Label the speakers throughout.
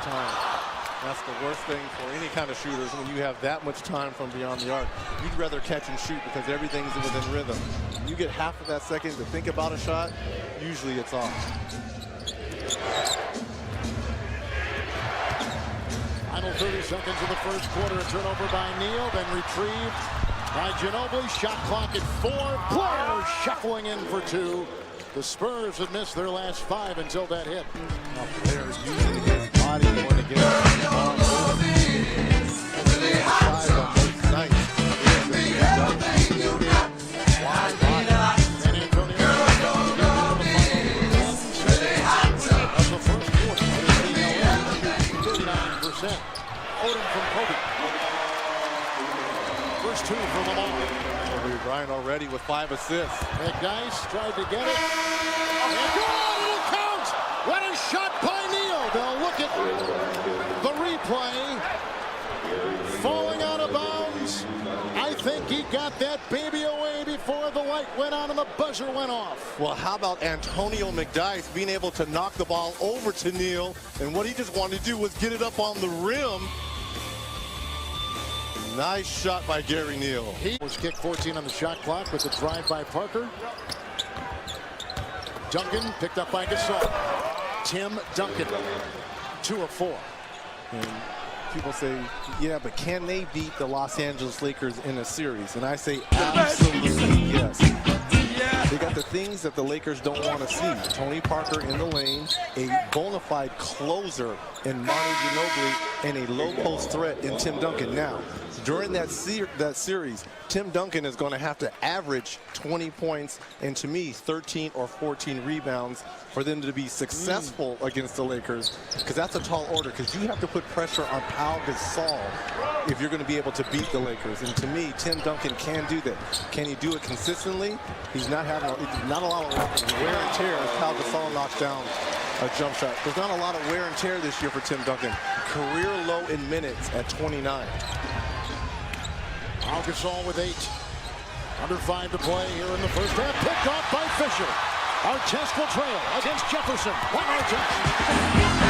Speaker 1: time. That's the worst thing for any kind of shooters when you have that much time from beyond the arc. You'd rather catch and shoot because everything's within rhythm. You get half of that second to think about a shot, usually it's off.
Speaker 2: Final 30 seconds of the first quarter. A turnover by Neal, then retrieved by Ginobili. Shot clock at 4. Blair shuffling in for 2. The Spurs had missed their last 5 until that hit.
Speaker 1: Blair using his body more to get the ball moving. Nice.
Speaker 2: San Antonio of the first quarter. 39%. Odom from Kobe. First 2 from the ball.
Speaker 1: Bryant already with 5 assists.
Speaker 2: McDyess tried to get it. And it'll count! What a shot by Neal! They'll look at the replay. Falling out of bounds. I think he got that baby away before the light went on and the buzzer went off.
Speaker 1: Well, how about Antonio McDyess being able to knock the ball over to Neal, and what he just wanted to do was get it up on the rim. Nice shot by Gary Neal.
Speaker 2: He was kicked 14 on the shot clock with the drive by Parker. Duncan picked up by Gasol. Tim Duncan, 2 of 4.
Speaker 1: And people say, yeah, but can they beat the Los Angeles Lakers in a series? And I say, absolutely yes. They got the things that the Lakers don't want to see. Tony Parker in the lane, a bona fide closer in Manu Ginobili, and a low post threat in Tim Duncan. Now, during that series, Tim Duncan is going to have to average 20 points and, to me, 13 or 14 rebounds for them to be successful against the Lakers, because that's a tall order, because you have to put pressure on Pau Gasol if you're going to be able to beat the Lakers. And to me, Tim Duncan can do that. Can he do it consistently? He's not having not a lot of wear and tear as Pau Gasol knocks down a jump shot. There's not a lot of wear and tear this year for Tim Duncan. Career low in minutes at 29.
Speaker 2: Pau Gasol with 8. Under 5 to play here in the first half. Picked off by Fisher. Artest will trail against Jefferson. One Artest.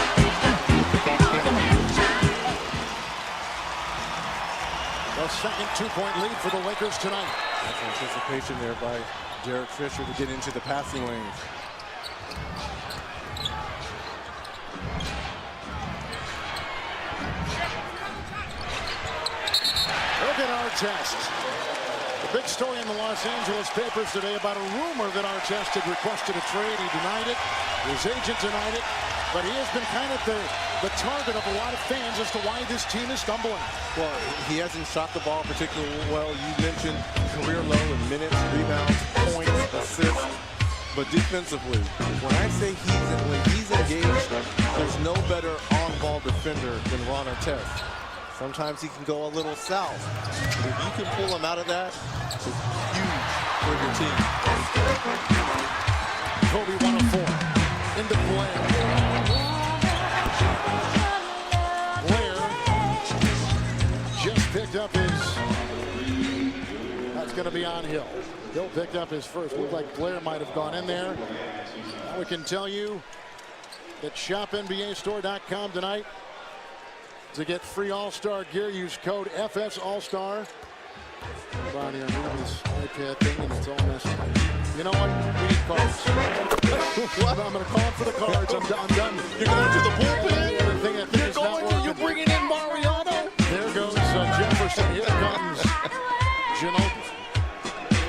Speaker 2: The second 2-point lead for the Lakers tonight.
Speaker 1: That's anticipation there by Derek Fisher to get into the passing lanes.
Speaker 2: Look at Artest. The big story in the Los Angeles papers today about a rumor that Artest had requested a trade. He denied it. His agent denied it. But he has been kind of the target of a lot of fans as to why this team is stumbling.
Speaker 1: Well, he hasn't shot the ball particularly well. You mentioned career low in minutes, rebounds, points, assists. But defensively, when I say when he's engaged, there's no better on-ball defender than Ron Artest. Sometimes he can go a little south. But if you can pull him out of that, it's huge for your team.
Speaker 2: Kobe 1 of 4. Into Blair. Blair just picked up his... That's going to be on Hill. Hill picked up his first. Looked like Blair might have gone in there. Now we can tell you that shopNBAstore.com tonight. To get free All-Star gear, use code FS All-Star. Hold on here, I'm this iPad thing and it's all messed up. You know what? We need cards. I'm going to call for the cards. I'm done.
Speaker 1: You're going to the bullpen?
Speaker 2: You're bringing in Mariano? There goes Jefferson. Here comes Ginobili.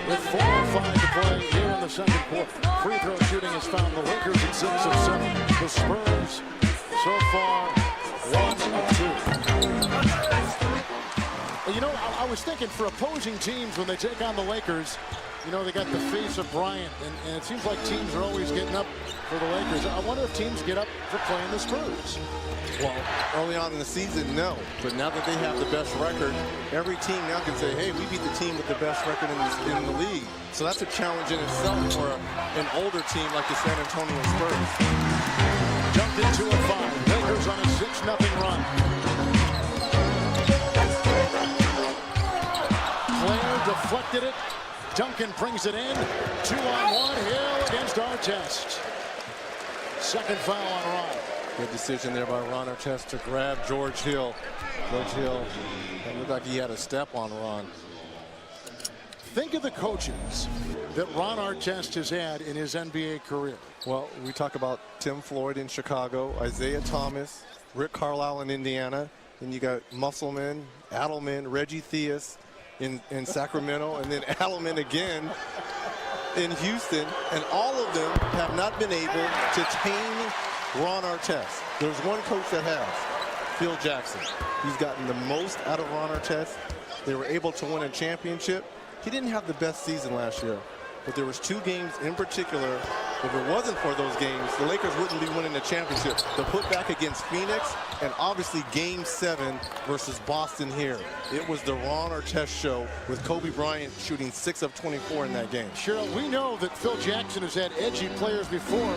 Speaker 2: With 4:05 to play here in the second quarter. Free throw shooting has found the Lakers at 6 of 7. The Spurs so far 1 of 2. You know, I was thinking for opposing teams when they take on the Lakers, you know, they got the face of Bryant, and it seems like teams are always getting up for the Lakers. I wonder if teams get up for playing the Spurs.
Speaker 1: Well, early on in the season, no. But now that they have the best record, every team now can say, hey, we beat the team with the best record in the league. So that's a challenge in itself for an older team like the San Antonio Spurs.
Speaker 2: Jumped into a 5. Lakers on a 6-0 run. Blair deflected it. Duncan brings it in. 2-on-1. Hill against Artest. Second foul on Ron.
Speaker 1: Good decision there by Ron Artest to grab George Hill. George Hill, it looked like he had a step on Ron.
Speaker 2: Think of the coaches that Ron Artest has had in his NBA career.
Speaker 1: Well, we talk about Tim Floyd in Chicago, Isaiah Thomas, Rick Carlisle in Indiana, and you got Musselman, Adelman, Reggie Theus in Sacramento, and then Adelman again in Houston, and all of them have not been able to tame Ron Artest. There's one coach that has, Phil Jackson. He's gotten the most out of Ron Artest. They were able to win a championship. He didn't have the best season last year, but there was 2 games in particular. If it wasn't for those games, the Lakers wouldn't be winning the championship. The putback against Phoenix, and obviously Game 7 versus Boston here. It was the Ron Artest show with Kobe Bryant shooting 6 of 24 in that game.
Speaker 2: Cheryl, we know that Phil Jackson has had edgy players before,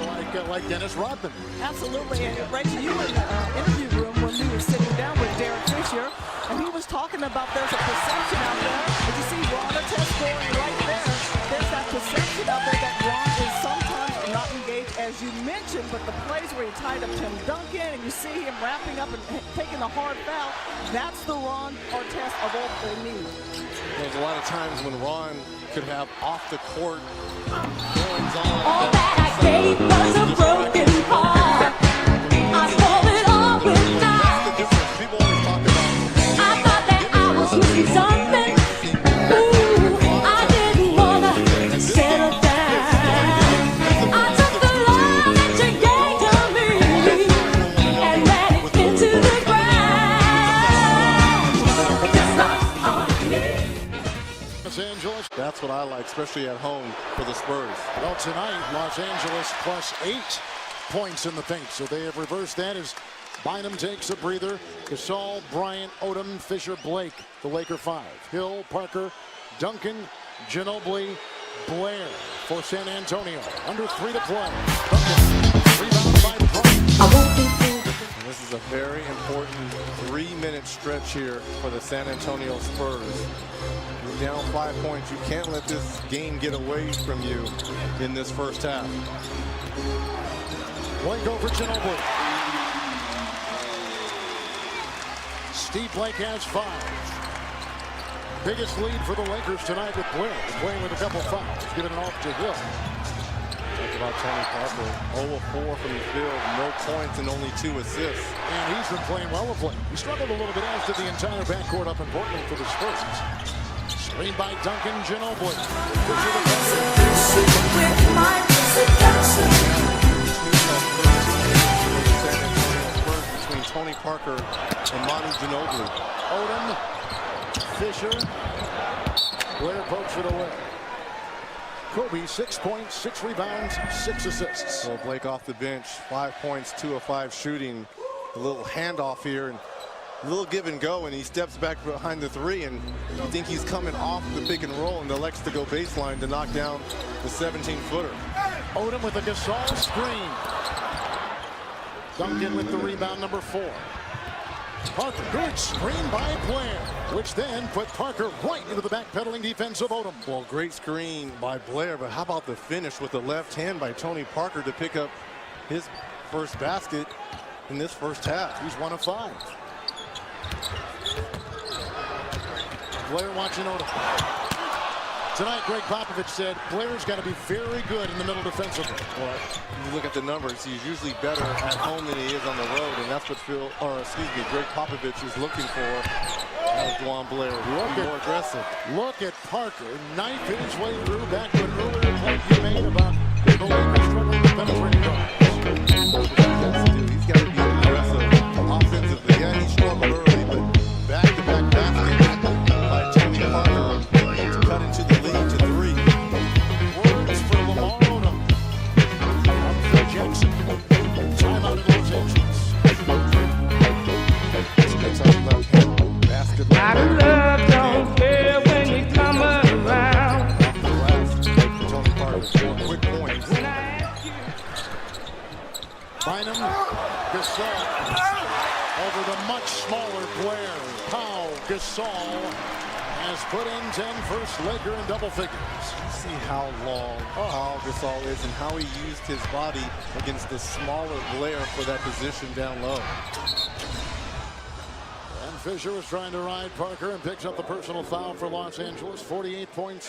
Speaker 2: like Dennis Rodman.
Speaker 3: Absolutely, and Reggie, you were in the interview room when we were sitting down with Derek Fisher, and he was talking about there's a perception out there. Did you see Ron Artest scoring right there? There's that perception out there that Ron is sometimes not engaged, as you mentioned, but the plays where he tied up Tim Duncan, and you see him wrapping up and taking a hard foul, that's the Ron Artest of all they need.
Speaker 1: There's a lot of times when Ron could have off-the-court goings on.
Speaker 4: All that I gave was a broken heart. I fall it all with now.
Speaker 1: That's the difference. People always talk about.
Speaker 4: I thought that I was missing something. Ooh, I didn't wanna settle down. I took the love that you gave to me and ran it into the ground. Just like on me.
Speaker 2: Los Angeles.
Speaker 1: That's what I like, especially at home for the Spurs.
Speaker 2: Well, tonight, Los Angeles plus 8 points in the paint. So they have reversed that as Bynum takes a breather. Gasol, Bryant, Odom, Fisher, Blake, the Laker 5. Hill, Parker, Duncan, Ginobili, Blair for San Antonio. Under 3 to play. Duncan, rebound by Bryant.
Speaker 1: And this is a very important 3-minute stretch here for the San Antonio Spurs. You're down 5 points. You can't let this game get away from you in this first half.
Speaker 2: Blake over Ginobili. Steve Blake has 5. Biggest lead for the Lakers tonight with Blair. He's playing with a couple fouls. Giving it off to Hill.
Speaker 1: Talk about Tony Parker. 0 of 4 from the field. No points and only 2 assists.
Speaker 2: And he's been playing well of late. He struggled a little bit, as did the entire backcourt up in Portland for the Spurs. Screen by Duncan, Ginobili.
Speaker 1: Between Tony Parker and Manu Ginobili.
Speaker 2: Odom, Fisher, Blair pokes it away. Kobe, 6 points, 6 rebounds, 6 assists.
Speaker 1: So Blake off the bench, 5 points, 2 of 5 shooting. A little handoff here and a little give and go, and he steps back behind the 3, and you think he's coming off the pick and roll and elects to go baseline to knock down the 17-footer.
Speaker 2: Odom with a Gasol screen. Duncan with the rebound, number 4. Parker, good screen by Blair, which then put Parker right into the backpedaling defense of Odom.
Speaker 1: Well, great screen by Blair, but how about the finish with the left hand by Tony Parker to pick up his first basket in this first half.
Speaker 2: He's 1 of 5. Blair watching Odom. Tonight, Greg Popovich said Blair's got to be very good in the middle defensively.
Speaker 1: Well, you look at the numbers, he's usually better at home than he is on the road, and that's what Greg Popovich is looking for as Dwan Blair. More aggressive.
Speaker 2: Look at Parker knife his way through back to an earlier point you made about the Lakers struggling with penetrating guards.
Speaker 1: He's got to be aggressive offensively. Yeah, he struggled early, but back-to-back basket by Tony Parker to cut into the lead to 3.
Speaker 2: Words for Lamar Odom. Phil Jackson. Timeout in Los Angeles.
Speaker 1: Let's talk about him. Basketball.
Speaker 5: My love don't care when you come around.
Speaker 1: Off the glass, Tony Parker, 4 quick points.
Speaker 2: Bynum, Gasol over the much smaller Blair. Powell, Gasol, has put in 10 first Laker in double figures.
Speaker 1: You see how long Paul Gasol is and how he used his body against the smaller Blair for that position down low.
Speaker 2: And Fisher was trying to ride Parker and picks up the personal foul for Los Angeles. 48.7.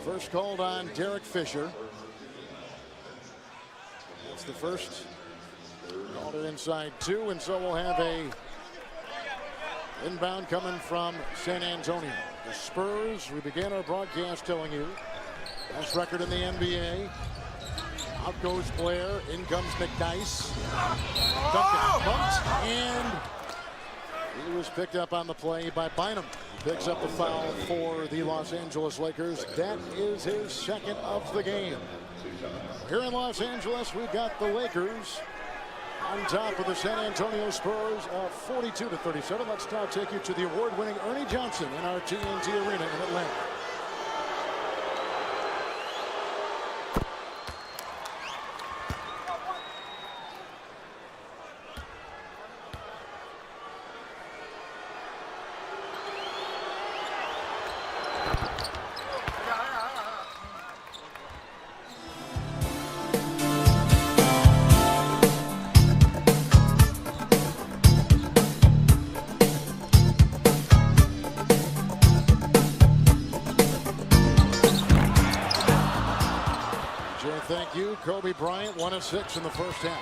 Speaker 2: First called on Derek Fisher. That's the first. Called it inside 2, and so we'll have a inbound coming from San Antonio. The Spurs, we began our broadcast telling you, best record in the NBA. Out goes Blair, in comes McNice. Duncan bumped, and he was picked up on the play by Bynum. Picks up the foul for the Los Angeles Lakers. That is his second of the game. Here in Los Angeles, we've got the Lakers on top of the San Antonio Spurs, 42-37. Let's now take you to the award-winning Ernie Johnson in our TNT Arena in Atlanta. Thank you. Kobe Bryant, 1 of 6 in the first half.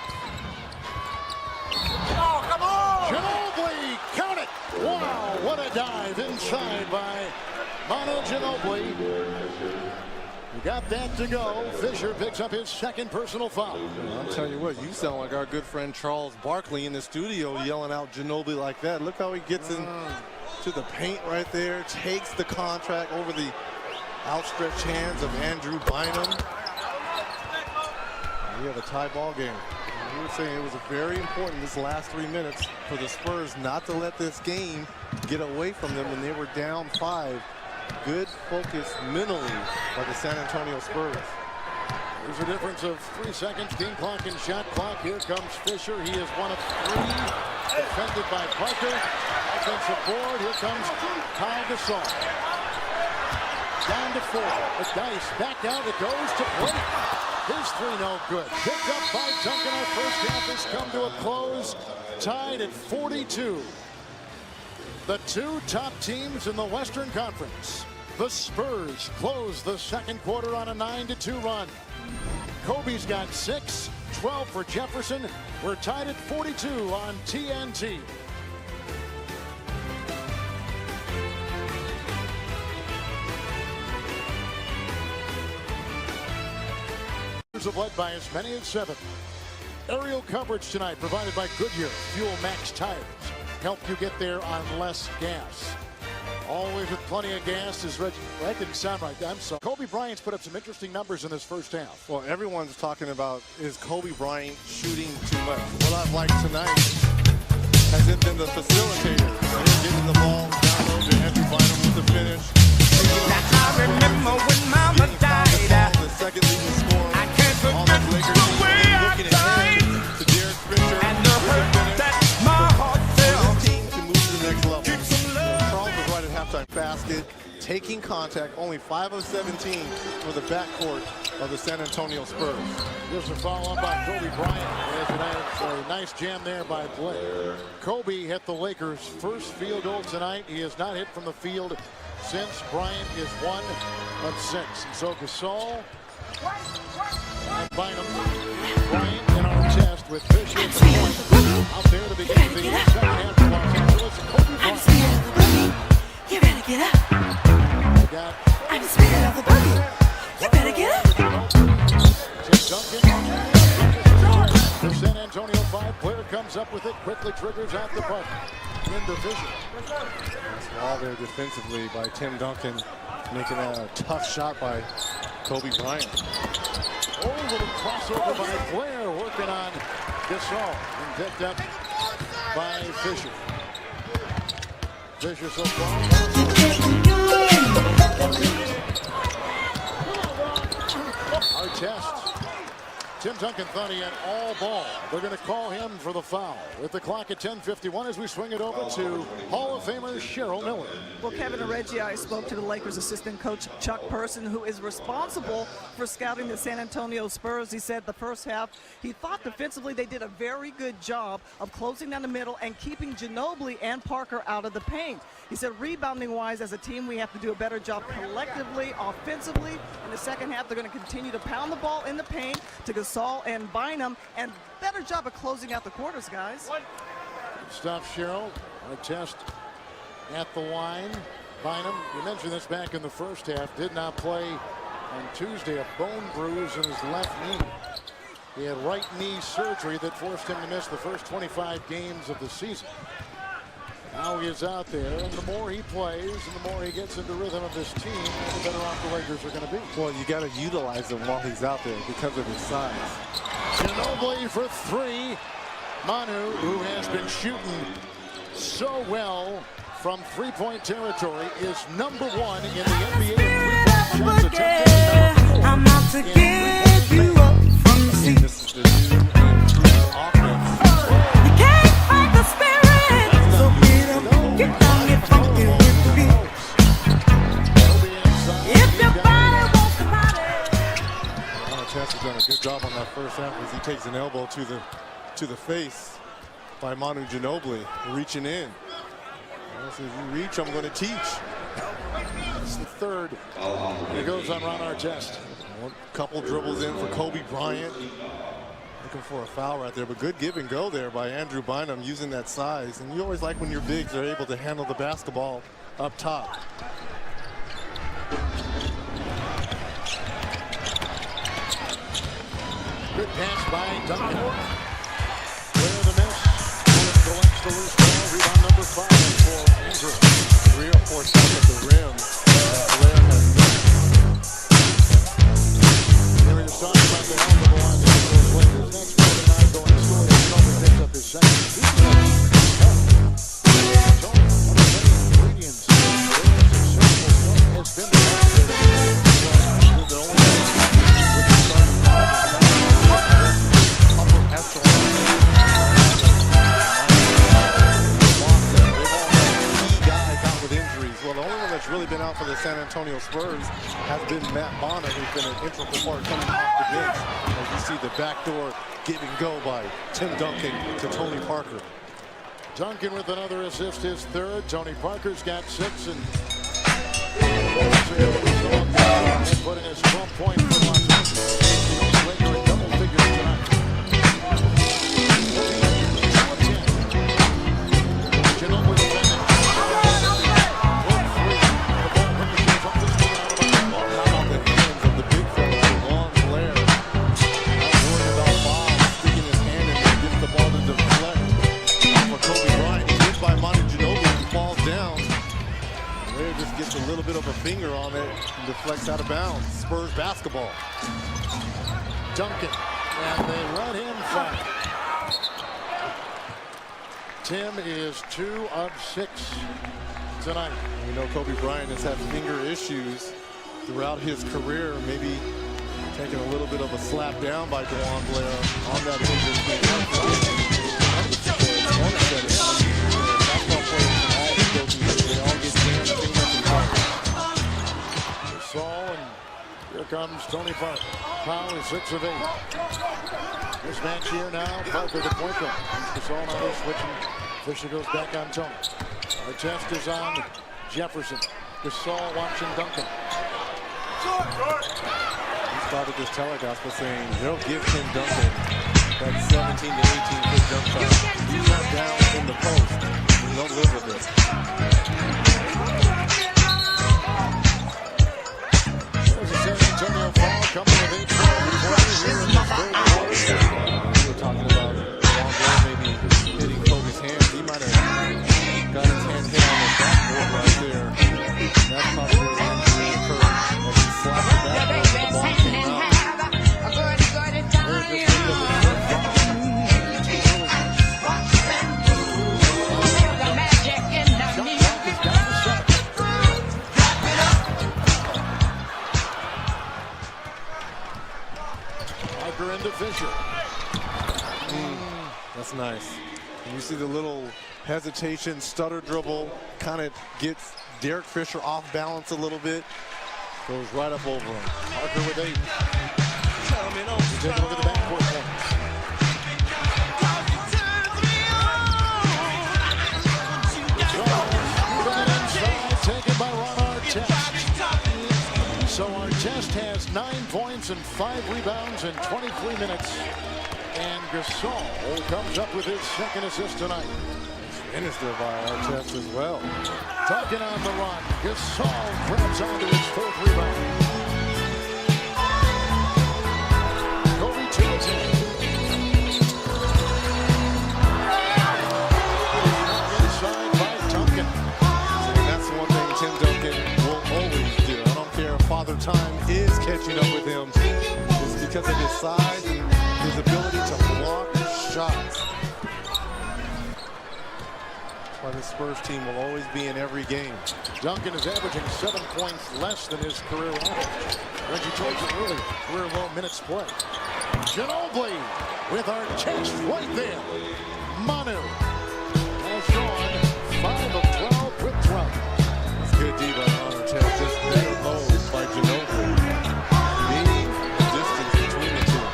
Speaker 2: Oh, come on! Ginobili, count it! Wow, what a dive inside by Manu Ginobili. We got that to go. Fisher picks up his second personal foul.
Speaker 1: I'll tell you what, you sound like our good friend Charles Barkley in the studio yelling out Ginobili like that. Look how he gets into the paint right there, takes the contract over the outstretched hands of Andrew Bynum. We have a tie ball game. We were saying it was very important this last 3 minutes for the Spurs not to let this game get away from them when they were down 5. Good focus mentally by the San Antonio Spurs.
Speaker 2: There's a difference of 3 seconds. Game clock and shot clock. Here comes Fisher. He is 1 of 3. Defended by Parker. Offensive board. Here comes Kyle Gasol. Down to 4. The dice back out. It goes to Blake. His 3 no good. Picked up by Duncan. Our first half has come to a close. Tied at 42. The 2 top teams in the Western Conference. The Spurs close the second quarter on a 9-2 run. Kobe's got 6, 12 for Jefferson. We're tied at 42 on TNT. Have led by as many as 7. Aerial coverage tonight provided by Goodyear. Fuel Max tires help you get there on less gas. Always with plenty of gas is Reggie. That didn't sound right. I'm sorry. Kobe Bryant's put up some interesting numbers in this first half.
Speaker 1: Well, everyone's talking about, is Kobe Bryant shooting too much? What I've liked tonight has it been the facilitator. They're getting the ball down low to Andrew Bynum with the finish.
Speaker 5: Now I remember when Mama died.
Speaker 1: The second leading scorer. All the Lakers looking ahead to Derek Fisher.
Speaker 5: And the hurt that my heart felt.
Speaker 1: This team can move to the next level. Charles was right at halftime. Basket, taking contact, only 5 of 17 for the backcourt of the San Antonio Spurs.
Speaker 2: There's a follow-up by Kobe Bryant. There's a nice jam there by Blake. Kobe hit the Lakers' first field goal tonight. He has not hit from the field since. Bryant is 1 of 6. So Gasol and Bynum. Bryant in our test with Fisher at the point. Out there to begin the second half of Los Angeles. Kobe Bryant.
Speaker 4: You better get up. I'm the spirit of the boogie. You better get up.
Speaker 2: Duncan. For San Antonio 5. Blair comes up with it. Quickly triggers out the puck. Into Fisher.
Speaker 1: All there defensively by Tim Duncan, making a tough shot by Kobe Bryant.
Speaker 2: Oh, little crossover by Blair, working on Gasol, and picked up by Fisher. Fisher so far. Our test. Tim Duncan thought he had all ball. They're going to call him for the foul. With the clock at 10:51 as we swing it over to Hall of Famer Cheryl Miller.
Speaker 3: Well, Kevin Arregui spoke to the Lakers assistant coach Chuck Person, who is responsible for scouting the San Antonio Spurs. He said the first half, he thought defensively they did a very good job of closing down the middle and keeping Ginobili and Parker out of the paint. He said rebounding-wise, as a team, we have to do a better job collectively, offensively. In the second half, they're going to continue to pound the ball in the paint to Gasol and Bynum, and better job of closing out the quarters, guys.
Speaker 2: Good stuff, Cheryl. A test at the line. Bynum, you mentioned this back in the first half, did not play on Tuesday, a bone bruise in his left knee. He had right knee surgery that forced him to miss the first 25 games of the season. Now he is out there, and the more he plays and the more he gets into rhythm of this team, the better off the Lakers are going to be.
Speaker 1: Well, you got to utilize him while he's out there because of his size.
Speaker 2: Ginobili for three. Manu, who has been shooting so well from three-point territory, is number one in the NBA in three-point shots.
Speaker 4: I'm out to get you up from the seat.
Speaker 1: This is the new improved offense.
Speaker 4: You can't fight the spirit, so get up, get down, get funky with the beat. If your body wants to party.
Speaker 1: Chess has done a good job on that first half as he takes an elbow to the face by Manu Ginobili, reaching in. If you reach, I'm going to teach.
Speaker 2: It's the third. He goes on Ron Artest.
Speaker 1: One couple dribbles in for Kobe Bryant. Looking for a foul right there, but good give and go there by Andrew Bynum using that size. And you always like when your bigs are able to handle the basketball up top.
Speaker 2: Good pass by Duncan. Clear the miss. Collects the loose ball. Rebound number 5 for Andrew.
Speaker 1: 3 or 4 shots at the rim. Blair has
Speaker 2: Here he is talking about the hell of a lot of those Lakers. Next quarter, 9 going scoring. Tony picks up his second. Tony, one of the many ingredients in a successful run has been the fact that the only with the starting upper echelon.
Speaker 1: Well, the only one that's really been out for the San Antonio Spurs has been Matt Bonner, who's been an integral part coming off the bench. As you see the backdoor give and go by Tim Duncan to Tony Parker.
Speaker 2: Duncan with another assist, his third. Tony Parker's got 6, and putting his 12 point for Los Angeles. Laker in double figures tonight. Ginobili defending.
Speaker 1: Gets a little bit of a finger on it and deflects out of bounds. Spurs basketball.
Speaker 2: Duncan, and they let him fight. Tim is 2 of 6 tonight.
Speaker 1: We know Kobe Bryant has had finger issues throughout his career, maybe taking a little bit of a slap down by DeJuan Blair on that finger.
Speaker 2: Here comes Tony Parker. Powell is 6 of 8. This match here now, Parker the point guard. Gasol now switching. Fisher goes back on Tony. Our test is on Jefferson. Gasol watching Duncan.
Speaker 1: He started this telecast by saying they'll give Tim Duncan that 17 to 18 foot jump shot. He's not down in the post. They'll live with it.
Speaker 2: San Antonio foul coming with 8 points here in the third quarter.
Speaker 1: We were talking about DeJuan maybe hitting Kobe's hand. He might have got his hand hit on the backboard right there. That's probably where the injury occurred. As he slapped the backboard and the ball came out. see the little hesitation, stutter dribble, kind of gets Derek Fisher off balance a little bit.
Speaker 2: Goes right up over him. Parker with 8. Take a look at the backcourt points. Taken by Ron Artest. So Artest has 9 points and 5 rebounds in 23 minutes. And Gasol comes up with his 2nd assist tonight.
Speaker 1: Finished there by Artest as well.
Speaker 2: Talking on the run. Gasol grabs onto his 4th rebound. Kobe Tilton. Inside by Duncan.
Speaker 1: And that's the one thing Tim Duncan will always do. I don't care if Father Time is catching up with him. It's because of his size and his ability to block shots. Why the Spurs team will always be in every game.
Speaker 2: Duncan is averaging 7 points less than his career average. Reggie Jackson really career low minutes play. Ginobili with our chest right there. Manu has gone 5 of 12 with 12.
Speaker 1: That's good D by Artest. Just better moves by Ginobili. Meaning the distance between the two.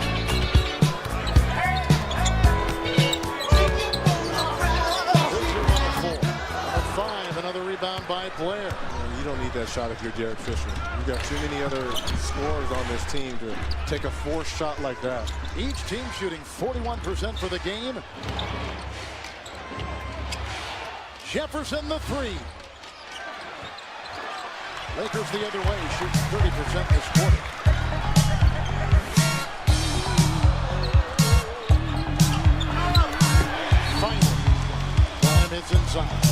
Speaker 2: Another rebound by Blair.
Speaker 1: You don't need that shot if you're Derek Fisher. You've got too many other scorers on this team to take a forced shot like that.
Speaker 2: Each team shooting 41% for the game. Jefferson the 3. Lakers the other way, shooting 30% this quarter. Finally, time is inside.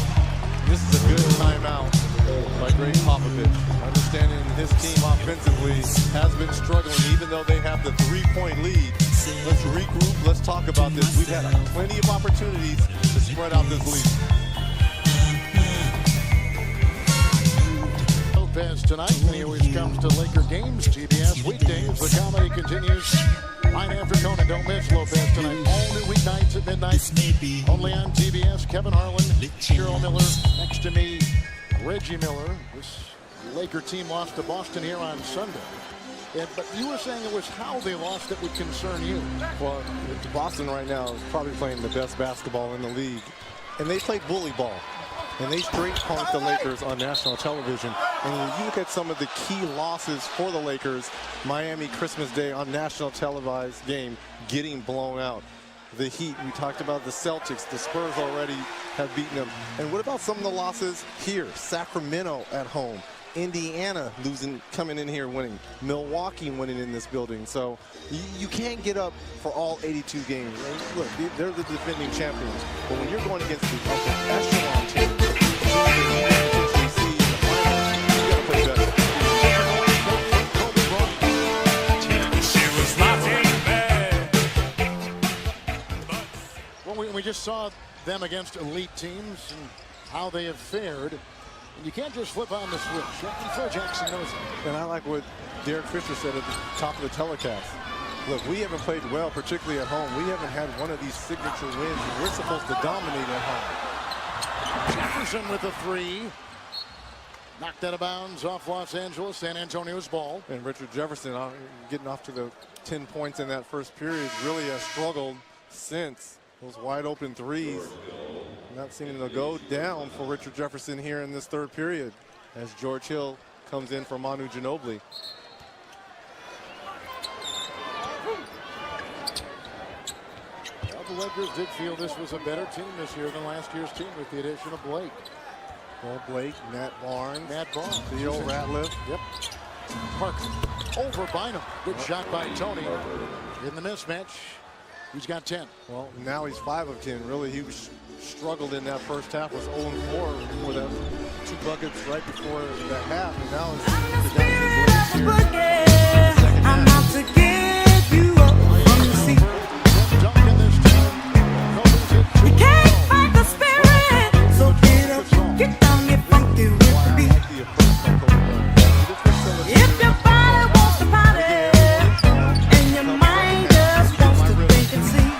Speaker 1: This is a good timeout by Greg Popovich. Understanding his team offensively has been struggling, even though they have the 3-point lead. Let's regroup. Let's talk about this. We've had plenty of opportunities to spread out this lead.
Speaker 2: Lopez tonight, and he always comes to Laker games. TBS weekdays. The comedy continues. Right after Conan, don't miss Lopez tonight. All new weeknights at midnight. Only on TBS. Kevin Harlan, Cheryl Miller. Next to me, Reggie Miller. This Laker team lost to Boston here on Sunday. But you were saying it was how they lost that would concern you.
Speaker 1: Well, Boston right now is probably playing the best basketball in the league. And they played bully ball. And they straight punked the Lakers on national television. And when you look at some of the key losses for the Lakers, Miami Christmas Day on national televised game getting blown out. The Heat, we talked about the Celtics, the Spurs already have beaten them. And what about some of the losses here? Sacramento at home, Indiana losing, coming in here winning, Milwaukee winning in this building. So you can't get up for all 82 games. Look, they're the defending champions. But when you're going against the upper echelon team,
Speaker 2: we just saw them against elite teams and how they have fared. And you can't just flip on the switch. Phil Jackson knows it.
Speaker 1: And I like what Derek Fisher said at the top of the telecast. Look, we haven't played well, particularly at home. We haven't had one of these signature wins, and we're supposed to dominate at home.
Speaker 2: Jefferson with a 3. Knocked out of bounds off Los Angeles, San Antonio's ball.
Speaker 1: And Richard Jefferson getting off to the 10 points in that first period really has struggled since. Those wide open threes not seeming to go down for Richard Jefferson here in this third period as George Hill comes in for Manu Ginobili.
Speaker 2: Well, the Lakers did feel this was a better team this year than last year's team with the addition of Blake.
Speaker 1: Well, Blake, Matt Barnes,
Speaker 2: Theo
Speaker 1: Ratliff.
Speaker 2: Yep. Parker over Bynum. Good shot by Tony in the mismatch. He's got 10.
Speaker 1: Well, now he's 5 of 10. Really, he struggled in that first half. Was 0-4 for them. 2 buckets right before the half, and now it's down to his legs here.
Speaker 4: I'm out to get you up from the seat. You can't fight the spirit, so get up, get down, get funky with the beat. If your body wants to party and your mind just wants to think and see,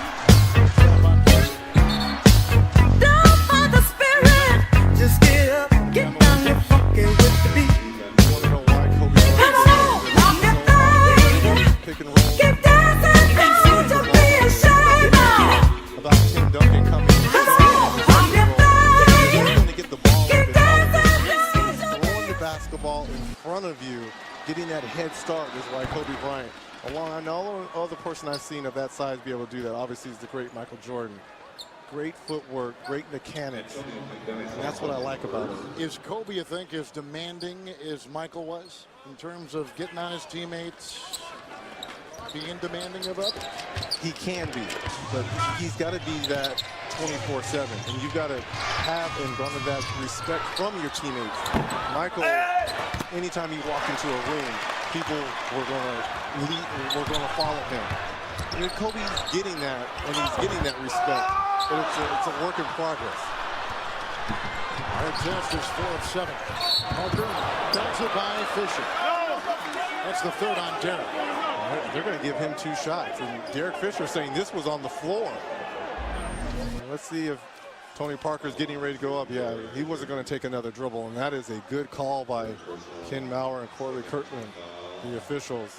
Speaker 1: front of you, getting that head start is why Kobe Bryant, I know no other person I've seen of that size be able to do that. Obviously, is the great Michael Jordan. Great footwork, great mechanics. And that's what I like about him.
Speaker 2: Is Kobe, you think, as demanding as Michael was in terms of getting on his teammates, being demanding of others?
Speaker 1: He can be, but he's got to be that 24/7, and you've got to have and garner that respect from your teammates. Michael, anytime he walked into a room, people were going to lead, were going to follow him. And Kobe's getting that, and he's getting that respect, but it's a work in progress.
Speaker 2: Our test is 4 of 7. Parker does it by Fisher. That's the third on Derek.
Speaker 1: They're going to give him 2 shots, and Derek Fisher saying this was on the floor. Let's see if Tony Parker's getting ready to go up. Yeah, he wasn't going to take another dribble, and that is a good call by Ken Maurer and Corley Kirkland, the officials.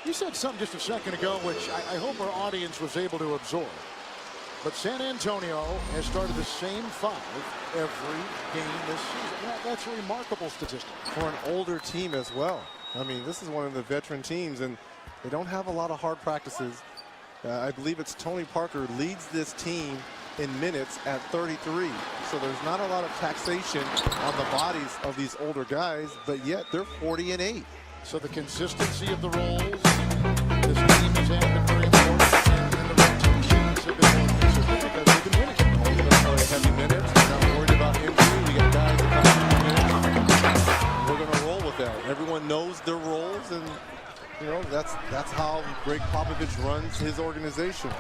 Speaker 2: You said something just a second ago, which I hope our audience was able to absorb. But San Antonio has started the same 5 every game this season. That's a remarkable statistic.
Speaker 1: For an older team as well. I mean, this is one of the veteran teams, and they don't have a lot of hard practices. I believe it's Tony Parker leads this team in minutes at 33. So there's not a lot of taxation on the bodies of these older guys, but yet they're 40 and 8.
Speaker 2: So the consistency of the roles, this team has been very important, and the rotations have been more consistent because they've been winning.
Speaker 1: They're going to play heavy minutes. They're not worried about injury. We got guys that come in minutes. We're going to roll with that. Everyone knows their roles, and you know that's how Greg Popovich runs his organization.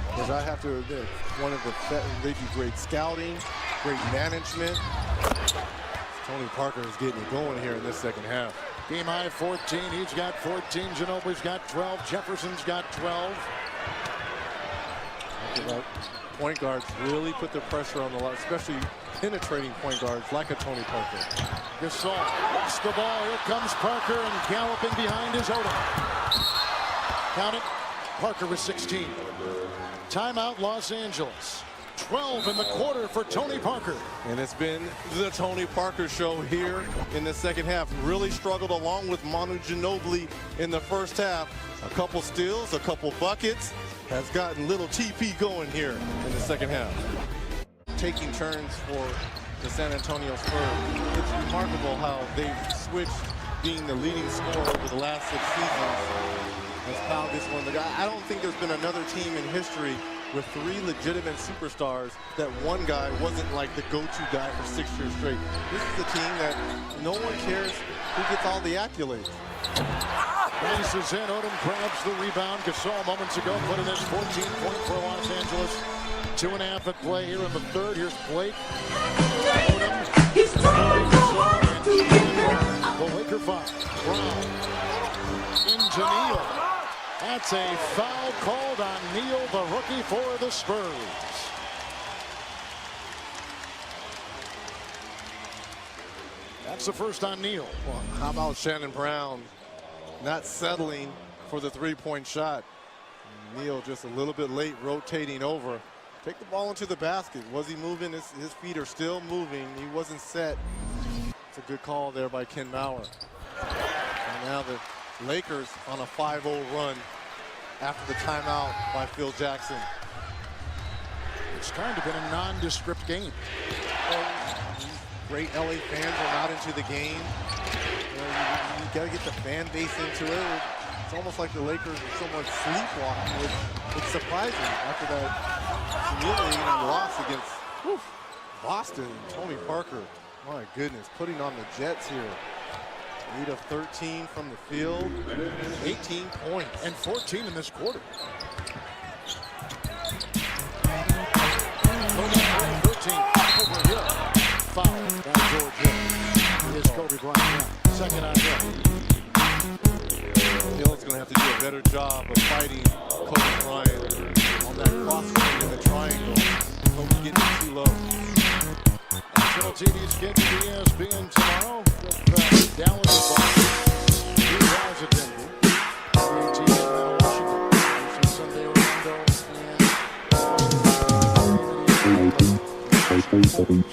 Speaker 1: Because I have to admit, one of the they do great scouting, great management. Tony Parker is getting it going here in this second half.
Speaker 2: Game high 14. He's got 14. Ginobili's got 12. Jefferson's got 12.
Speaker 1: Point guards really put the pressure on the line, especially penetrating point guards like a Tony Parker.
Speaker 2: Gasol lost the ball. Here comes Parker, and galloping behind is Odom. Count it. Parker with 16. Timeout, Los Angeles. 12 in the quarter for Tony Parker.
Speaker 1: And it's been the Tony Parker show here in the second half. Really struggled along with Manu Ginobili in the first half. A couple steals, a couple buckets. Has gotten little TP going here in the second half. Taking turns for the San Antonio Spurs. It's remarkable how they've switched being the leading scorer over the last 6 seasons. As Powell gets one of the guys. I don't think there's been another team in history with 3 legitimate superstars that one guy wasn't like the go-to guy for 6 years straight. This is a team that no one cares who gets all the accolades.
Speaker 2: Nice is in. Odom grabs the rebound. Gasol moments ago put in his 14 point for Los Angeles. 2.5 at play here in the third. Here's Blake. Odom.
Speaker 4: He's trying so hard to get it.
Speaker 2: The Laker 5. Brown. Into Neal. That's a foul called on Neal, the rookie for the Spurs. That's the first on Neal.
Speaker 1: Well, how about Shannon Brown not settling for the 3-point shot? Neal just a little bit late, rotating over. Take the ball into the basket. Was he moving? His feet are still moving. He wasn't set. It's a good call there by Ken Maurer. And now the Lakers on a 5-0 run after the timeout by Phil Jackson.
Speaker 2: It's kind of been a nondescript game.
Speaker 1: Great LA fans are not into the game. You got to get the fan base into it. It's almost like the Lakers are somewhat sleepwalking, which it's surprising after that humiliating loss against Boston. Tony Parker, my goodness, putting on the Jets here. 8 of 13 from the field, 18 points.
Speaker 2: And 14 in this quarter. 13 over Hill. Foul by George Hill. Here's Kobe Bryant. Second on Hill.
Speaker 1: Hill's going to have to do a better job of fighting Kobe Bryant on that cross in the triangle. Kobe getting too low.
Speaker 2: National TV's get to ESPN tomorrow with Dallas and Boston. 2 guys at Denver. Washington. Sunday, Orlando. And so good.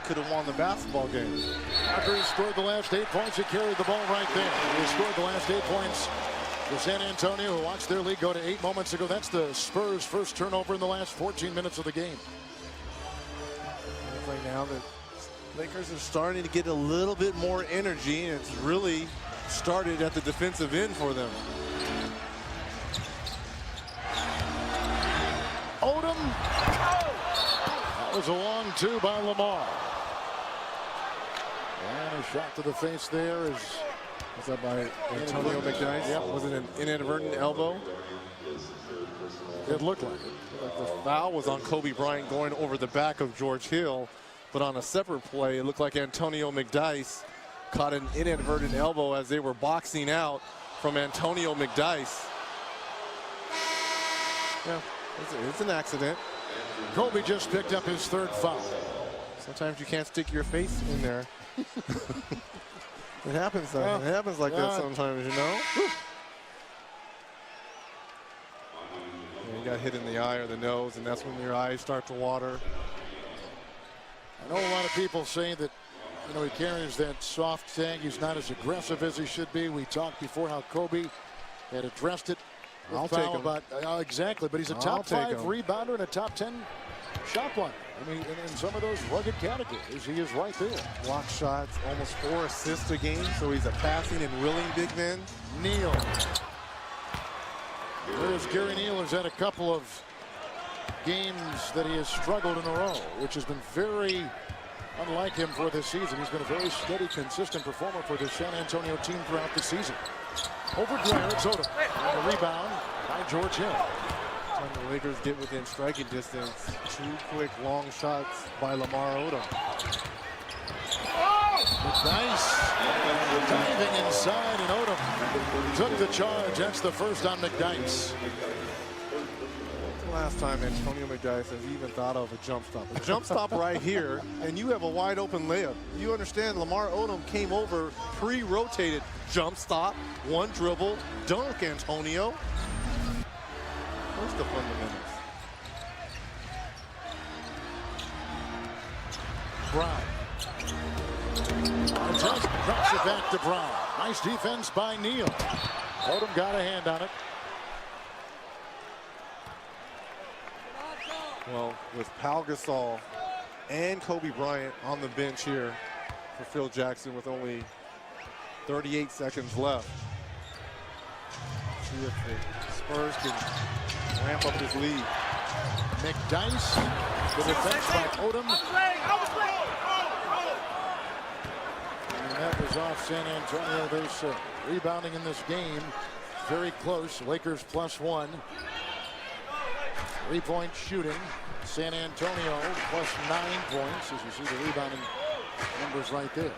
Speaker 1: Could have won the basketball game.
Speaker 2: After he scored the last 8 points, he carried the ball right there. He scored the last 8 points for San Antonio, who watched their lead go to 8 moments ago. That's the Spurs' first turnover in the last 14 minutes of the game.
Speaker 1: Right now, the Lakers are starting to get a little bit more energy, and it's really started at the defensive end for them.
Speaker 2: Odom. That was a long 2 by Lamar. And a shot to the face there is.
Speaker 1: Was that by Antonio McDyess?
Speaker 2: Yep.
Speaker 1: Was it an inadvertent elbow?
Speaker 2: It looked like it.
Speaker 1: Like the foul was on Kobe Bryant going over the back of George Hill, but on a separate play, it looked like Antonio McDyess caught an inadvertent elbow as they were boxing out from Antonio McDyess. Yeah, it's an accident.
Speaker 2: Kobe just picked up his 3rd foul.
Speaker 1: Sometimes you can't stick your face in there. It happens, though.
Speaker 2: Yeah.
Speaker 1: It happens like that sometimes, you know. You got hit in the eye or the nose, and that's when your eyes start to water.
Speaker 2: I know a lot of people say that, you know, he carries that soft tag. He's not as aggressive as he should be. We talked before how Kobe had addressed it.
Speaker 1: I'll take him.
Speaker 2: Exactly, but he's a top 5 rebounder and a top 10 shot blocker. I mean, in some of those rugged categories, he is right there.
Speaker 1: Block shots, almost 4 assists a game, so he's a passing and willing big man.
Speaker 2: Neal. There's Gary Neal, who's had a couple of games that he has struggled in a row, which has been very unlike him for this season. He's been a very steady, consistent performer for the San Antonio team throughout the season. Over Bryant, it's Odom. And a rebound by George Hill.
Speaker 1: When the Lakers get within striking distance, 2 quick long shots by Lamar Odom.
Speaker 2: McDyess diving inside, and Odom took the charge. That's the first on McDyess.
Speaker 1: The last time Antonio McDyess has even thought of a jump stop. A jump stop right here, and you have a wide open layup. You understand Lamar Odom came over, pre-rotated, jump stop, 1 dribble, dunk, Antonio. What's the fundamentals?
Speaker 2: Brown. Just drops it back to Brown. Nice defense by Neal. Odom got a hand on it.
Speaker 1: Well, with Pau Gasol and Kobe Bryant on the bench here for Phil Jackson with only 38 seconds left. See if the Spurs can ramp up his lead.
Speaker 2: McDyess, the defense by Odom. And that was off San Antonio, they said. Rebounding in this game, very close. Lakers +1. 3-point shooting. San Antonio +9 points, as you see the rebounding numbers right there.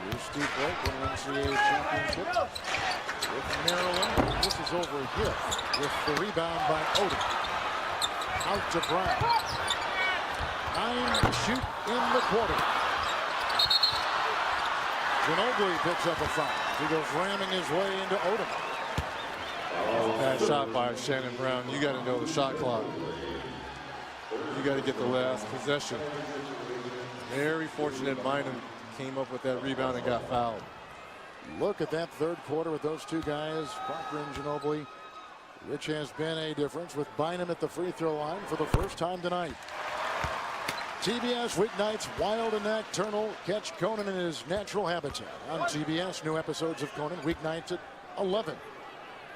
Speaker 2: Here's Steve Blake in an NCAA championship with Maryland. This is over here with the rebound by Odom. Out to Bryant. 9 to shoot in the quarter. Ginobili picks up a foul. He goes ramming his way into Odom.
Speaker 1: Bad shot by Shannon Brown. You got to know the shot clock. You got to get the last possession. Very fortunate Bynum came up with that rebound and got fouled.
Speaker 2: Look at that 3rd quarter with those 2 guys, Parker and Ginobili, which has been a difference with Bynum at the free throw line for the first time tonight. TBS weeknights, wild and nocturnal. Catch Conan in his natural habitat on TBS. New episodes of Conan weeknights at 11,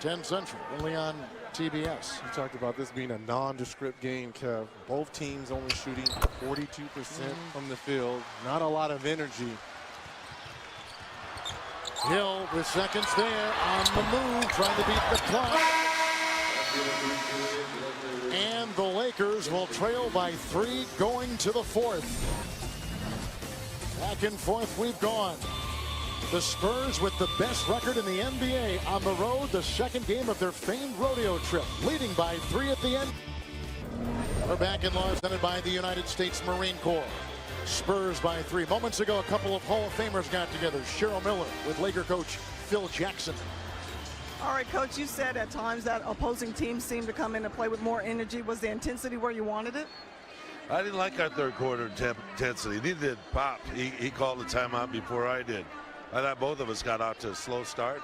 Speaker 2: 10 Central, only on TBS.
Speaker 1: You talked about this being a nondescript game, Kev. Both teams only shooting 42% from the field. Not a lot of energy.
Speaker 2: Hill with seconds there on the move, trying to beat the clock. And the Lakers will trail by 3 going to the 4th. Back and forth we've gone. The Spurs with the best record in the NBA on the road, the 2nd game of their famed rodeo trip, leading by 3 at the end. We're back in Los Angeles by the United States Marine Corps. Spurs by 3. Moments ago, a couple of Hall of Famers got together. Cheryl Miller with Laker coach Phil Jackson.
Speaker 3: All right, Coach, you said at times that opposing teams seem to come in and play with more energy. Was the intensity where you wanted it?
Speaker 6: I didn't like our third quarter intensity. Neither did Pop. He called the timeout before I did. I thought both of us got out to a slow start.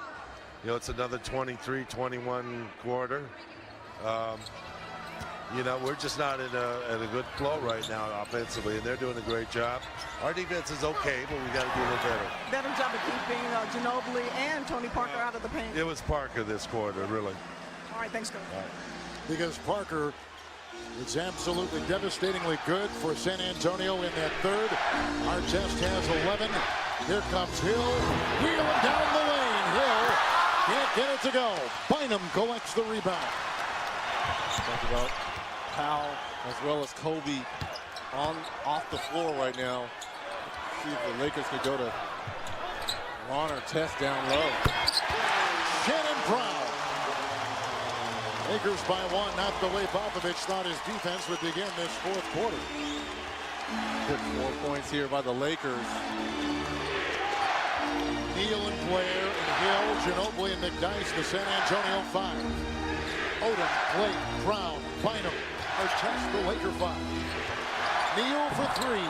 Speaker 6: You know, it's another 23-21 quarter. You know, we're just not in a good flow right now offensively, and they're doing a great job. Our defense is okay, but we got to do a little better.
Speaker 3: Better job of keeping Ginobili and Tony Parker out of the paint.
Speaker 6: It was Parker this quarter, really.
Speaker 3: All right, thanks, Coach.
Speaker 2: Because Parker is absolutely devastatingly good for San Antonio in that third. Artest has 11. Here comes Hill, wheeling down the lane. Hill can't get it to go. Bynum collects the rebound.
Speaker 1: Talk about Powell as well as Kobe off the floor right now. See if the Lakers could go to Ron or Test down low.
Speaker 2: Shannon Brown. Lakers by 1, not the way Popovich thought his defense would begin this fourth quarter.
Speaker 1: Good 4 points here by the Lakers.
Speaker 2: Neal and Blair and Hill, Ginobili and McDyess, the San Antonio 5. Odom, Blake, Brown, Bynum, Artest, the Laker 5. Neal for 3.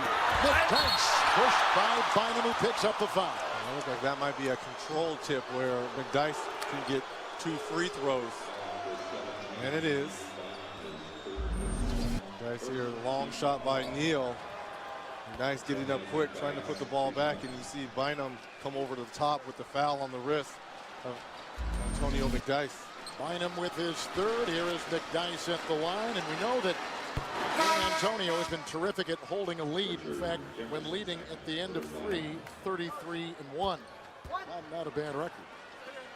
Speaker 2: McDyess pushed by Bynum, who picks up the foul.
Speaker 1: It looks like that might be a control tip where McDyess can get 2 free throws. And it is. McDyess here, long shot by Neal. McDyess getting up quick, trying to put the ball back, and you see Bynum come over to the top with the foul on the wrist of Antonio McDyess.
Speaker 2: Bynum with his third. Here is McDyess at the line, and we know that San Antonio has been terrific at holding a lead. In fact, when leading at the end of 3, 33-1. Not a bad record.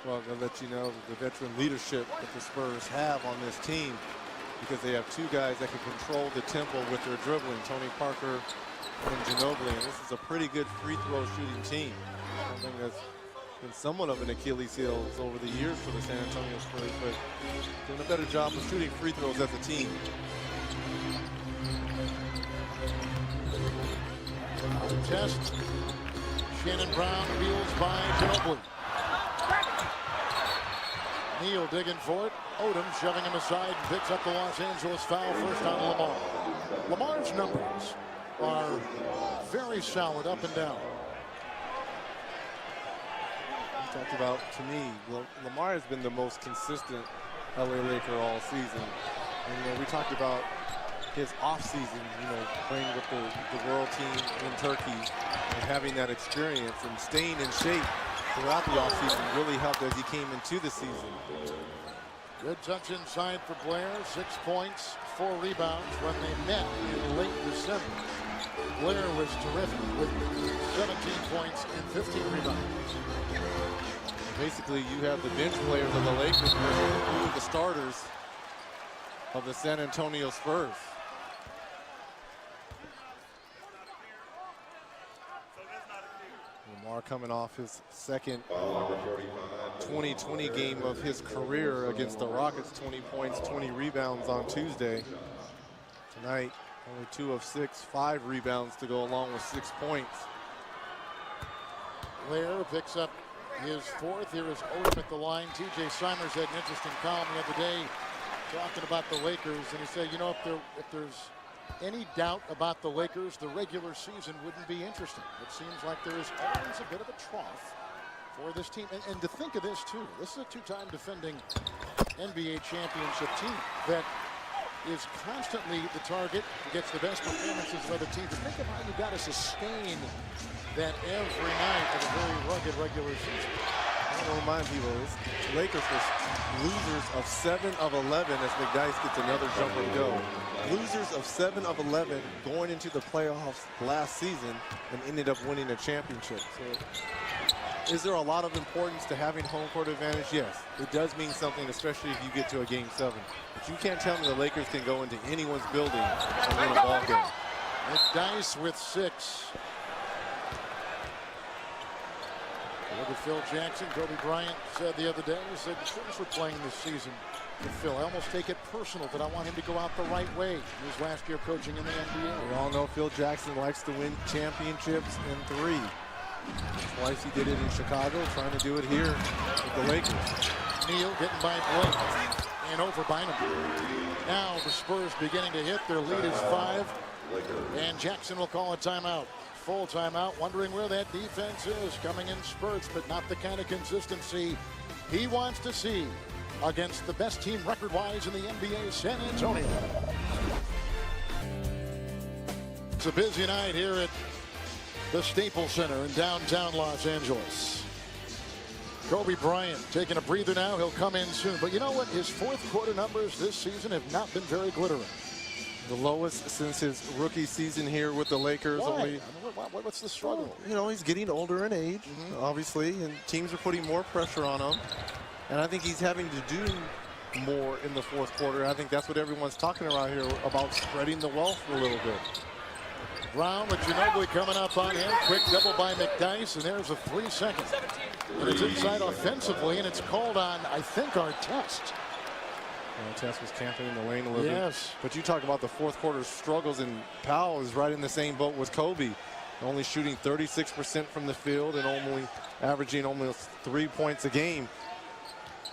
Speaker 1: Well, they'll let you know the veteran leadership that the Spurs have on this team, because they have 2 guys that can control the tempo with their dribbling, Tony Parker and Ginobili. And this is a pretty good free throw shooting team. Something that's been somewhat of an Achilles heel over the years for the San Antonio Spurs, but doing a better job of shooting free throws as a team.
Speaker 2: Test. Shannon Brown wheels by Ginobili. Neal digging for it. Odom shoving him aside and picks up the Los Angeles foul, first on Lamar. Lamar's numbers are very solid up and down.
Speaker 1: Talked about, to me, Lamar has been the most consistent LA Laker all season. And we talked about his offseason, playing with the world team in Turkey and having that experience and staying in shape throughout the offseason really helped as he came into the season.
Speaker 2: Good touch inside for Blair. 6 points, 4 rebounds when they met in late December. Blair was terrific with 17 points and 15 rebounds.
Speaker 1: Basically, you have the bench players of the Lakers versus the starters of the San Antonio Spurs. Lamar coming off his second 2020 game of his career against the Rockets. 20 points, 20 rebounds on Tuesday. Tonight, only 2 of 6, 5 rebounds to go along with 6 points.
Speaker 2: Blair picks up his 4th. Here is Odom at the line. TJ Simers had an interesting column the other day talking about the Lakers, and he said, if there's any doubt about the Lakers, the regular season wouldn't be interesting. It seems like there is always a bit of a trough for this team. And to think of this, too, this is a 2-time defending NBA championship team that is constantly the target, gets the best performances of other teams. Think of how you got to sustain that every night of a very rugged regular season.
Speaker 1: I want to remind people, the Lakers were losers of 7 of 11 as McDyess gets another jumper to go. Losers of 7 of 11 going into the playoffs last season and ended up winning a championship. So, is there a lot of importance to having home court advantage? Yes, it does mean something, especially if you get to a Game 7. But you can't tell me the Lakers can go into anyone's building and win a ball game.
Speaker 2: McDyess with 6. Look at Phil Jackson. Kobe Bryant said the other day, he said the Spurs were playing this season to Phil. I almost take it personal that I want him to go out the right way in his last year coaching in the NBA.
Speaker 1: We all know Phil Jackson likes to win championships in 3. Twice he did it in Chicago, trying to do it here with the Lakers.
Speaker 2: Neal getting by Blake and over Bynum. Now the Spurs beginning to hit. Their lead is 5. And Jackson will call a timeout. Full timeout, wondering where that defense is, coming in spurts, but not the kind of consistency he wants to see against the best team record-wise in the NBA, San Antonio. It's a busy night here at the Staples Center in downtown Los Angeles. Kobe Bryant taking a breather now. He'll come in soon. But you know what? His fourth quarter numbers this season have not been very glittering.
Speaker 1: The lowest since his rookie season here with the Lakers.
Speaker 2: Why?
Speaker 1: Only,
Speaker 2: what's the struggle?
Speaker 1: you know, he's getting older in age, obviously, and teams are putting more pressure on him. And I think he's having to do more in the fourth quarter. I think that's what everyone's talking around here about, spreading the wealth a little bit.
Speaker 2: Brown with Ginobili coming up on him. Quick double by McDyess, and there's a 3-second. And it's inside offensively, and it's called on, I think, Artest.
Speaker 1: Artest was camping in the lane a little bit.
Speaker 2: Yes.
Speaker 1: But you talk about the fourth quarter struggles, and Powell is right in the same boat with Kobe. Only shooting 36% from the field and only averaging almost 3 points a game.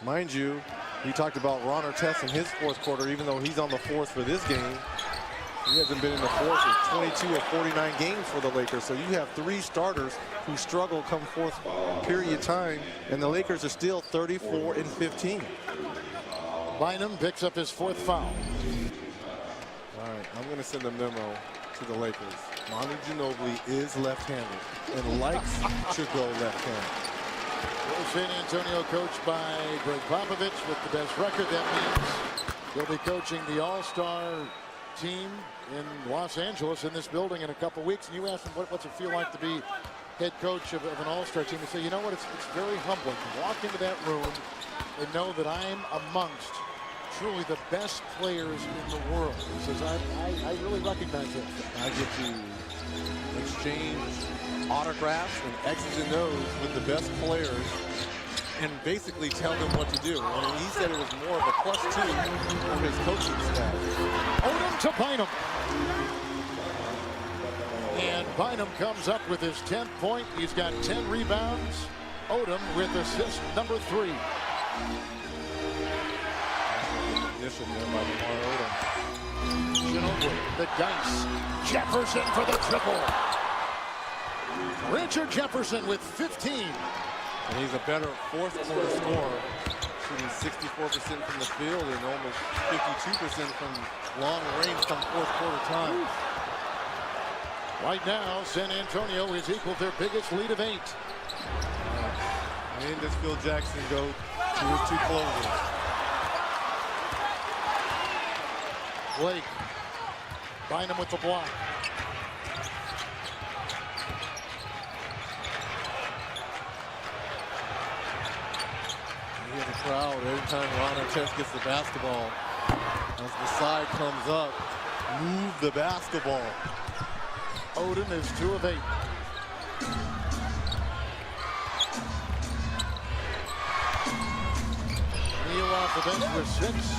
Speaker 1: Mind you, we talked about Ron Artest in his fourth quarter, even though he's on the fourth for this game. He hasn't been in the fourth for 22 of 49 games for the Lakers. So you have 3 starters who struggle come fourth period time, and the Lakers are still 34 and 15.
Speaker 2: Bynum picks up his 4th foul.
Speaker 1: All right, I'm going to send a memo to the Lakers. Manu Ginobili is left-handed and likes to go left-handed.
Speaker 2: San Antonio coached by Greg Popovich with the best record. That means he'll be coaching the All-Star team in Los Angeles in this building in a couple weeks. And you asked him, what's it feel like to be head coach of an All-Star team? He said, you know what, it's very humbling to walk into that room and know that I'm amongst truly the best players in the world. He says, I really recognize it.
Speaker 1: I get to exchange autographs and X's and O's with the best players and basically tell them what to do. And he said it was more of a +2 for his coaching staff.
Speaker 2: Odom to Bynum. And Bynum comes up with his 10th point. He's got 10 rebounds. Odom with assist number 3. Ginobili, the dice. Jefferson for the triple. Richard Jefferson with 15.
Speaker 1: And he's a better fourth quarter scorer, shooting 64% from the field and almost 52% from long range come fourth quarter time.
Speaker 2: Right now, San Antonio is equal to their biggest lead of 8.
Speaker 1: And does Phil Jackson go to his 2 closers?
Speaker 2: Blake, Bynum with the block.
Speaker 1: You hear the crowd every time Ron Artest gets the basketball. As the side comes up, move the basketball.
Speaker 2: Odom is 2 of 8. Neal off the bench with 6.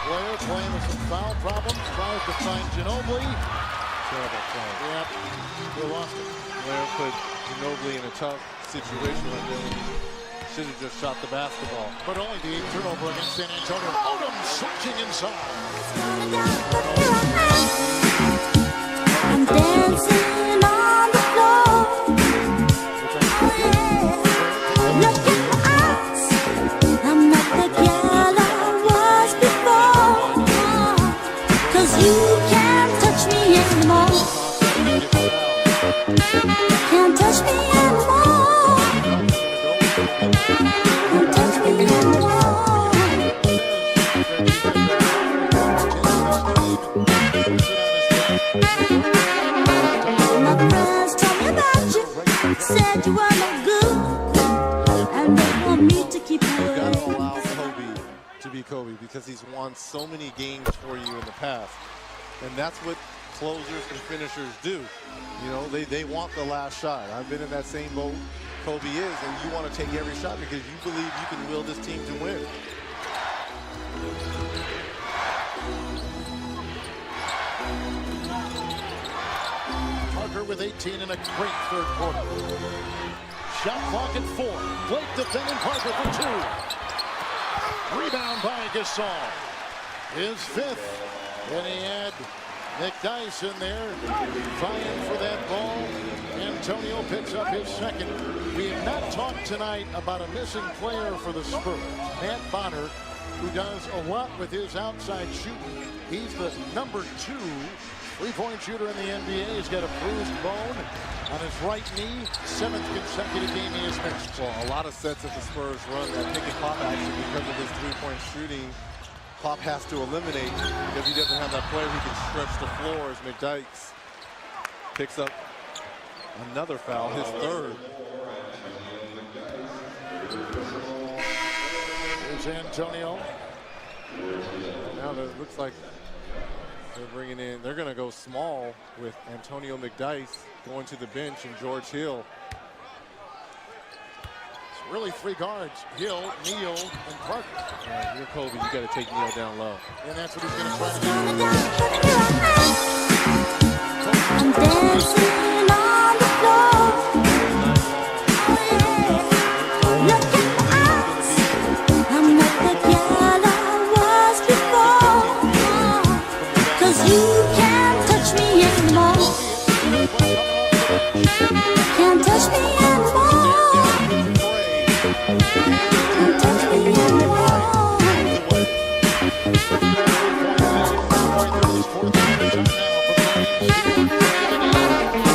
Speaker 2: Blair playing with some foul problems. Tries to find Ginobili.
Speaker 1: Terrible play.
Speaker 2: Yep, they lost it.
Speaker 1: Blair put Ginobili in a tough situation like that. Should have just shot the basketball.
Speaker 2: But only the 8th turnover against San Antonio. Odom switching inside.
Speaker 4: I'm dancing on the floor. Look in my eyes. I'm not the girl I was before. 'Cause you can't touch me anymore. Can't touch me anymore. Can't touch me anymore. My friends told me about you, said you were no good, and they want me to keep
Speaker 1: You've got to
Speaker 4: away.
Speaker 1: allow Kobe to be Kobe because he's won so many games for you in the past. And that's what closers and finishers do. You know, they want the last shot. I've been in that same boat Kobe is, and you want to take every shot because you believe you can will this team to win.
Speaker 2: Banner with 18 in a great third quarter. Shot clock at 4. Blake defending Parker for 2. Rebound by Gasol. His 5th. And he had McDyess in there vying for that ball. Antonio picks up his 2nd. We have not talked tonight about a missing player for the Spurs. Matt Bonner, who does a lot with his outside shooting. He's the number 2 3-point shooter in the NBA. He's got a bruised bone on his right knee. 7th consecutive game he has missed.
Speaker 1: Well, a lot of sets that the Spurs run that pick and pop action because of his 3-point shooting. Pop has to eliminate because he doesn't have that player who can stretch the floor as McDyess picks up another foul, his 3rd.
Speaker 2: Here's Antonio.
Speaker 1: Now it looks like they're bringing in, they're going to go small with Antonio McDyess going to the bench and George Hill.
Speaker 2: It's really 3 guards, Hill, Neal, and Parker.
Speaker 1: You're Kobe, you got to take Neal down low.
Speaker 2: And that's what he's going to try to do.
Speaker 4: I'm dancing on the floor. Look at my eyes. I'm not the girl I was before. 'Cause you can't touch me anymore. Can't touch me anymore. Can't touch me anymore.